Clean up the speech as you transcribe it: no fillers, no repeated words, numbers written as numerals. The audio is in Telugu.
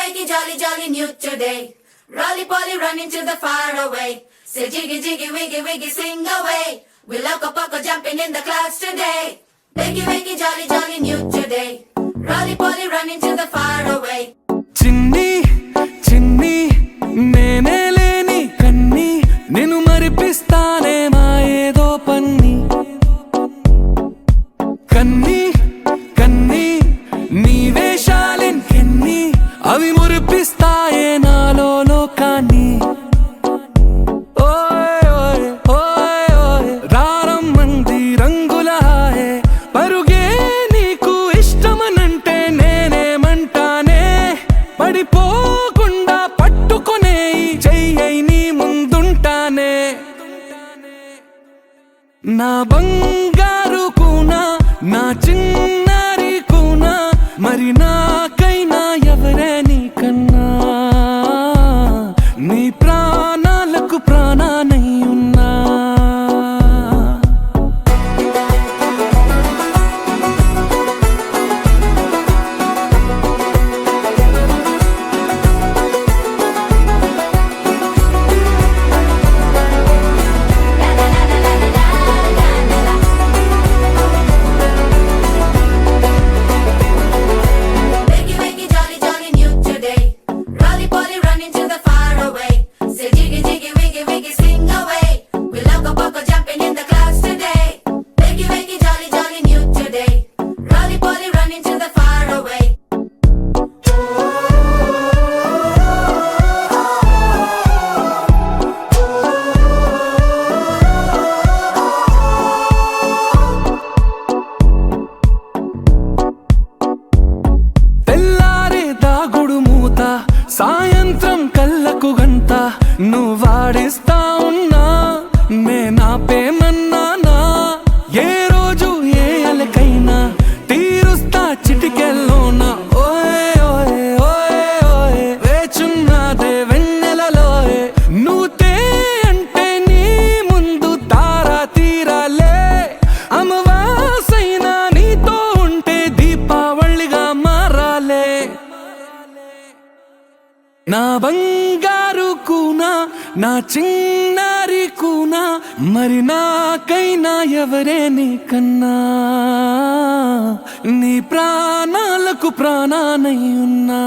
wakey, jolly, jolly new today. Rolly poly running to the far away. Say jiggy, jiggy, wiggy, wiggy, sing away. We loco poco jumping in the clouds today. Wakey, wakey, jolly, jolly new today. Rolly poly running to the far away. చిన్ని చిన్ని నేనే లేని కన్ని నిన్ను మరిపిస్తానే మా ఏదో పన్ని కన్ని కన్ని నీ వేషాలెన్కెన్ని అవి మురిపిస్తాయే నాలో లోకాన్ని ఓయ్ ఓయ్ ఓయ్ ఓయ్ రారమ్మంది రంగుల హాయే పరుగే నీకు ఇష్టమనంటే నేనేమంటానే పడిపోకుండా పట్టుకునే చెయ్యై నీ ముందుంటానే నా బంగారు కూనా నా చిన్నారి కూనా మరి నాకైనా ఎవరే నీకన్నా నీ ప్రాణాలకు ప్రాణానై ఉన్నా Wakey, wakey, jolly, jolly new today. Rolly poly running to the far away. Say jiggy, jiggy, wiggy, wiggy, sing away. We loco poco jumping in the clouds today. Wakey, wakey, jolly, jolly new today. Rolly poly running to the far away. తెల్లారే దాగుడు మూత సాయంత్రం కళ్ళకు గంట నువ్వాడిస్తా ఉన్నా నేనాపేమన్నానా ఏ రోజు ఏ అలకైనా తీరుస్తా చిటికెల్లోనా ఓయ్ ఓయ్ ఓయ్ ఓయ్ వేచున్నదే వెన్నెలలోయే నువ్వుతే అంటే నీ ముందు తారా తీరాలే అమవాసైనా నీతో ఉంటే దీపావళిగా మారాలే నా బంగారు కూనా నా చిన్నారి కూనా మరి నాకైనా ఎవరే నీకన్నా నీ ప్రాణాలకు ప్రాణానై ఉన్నా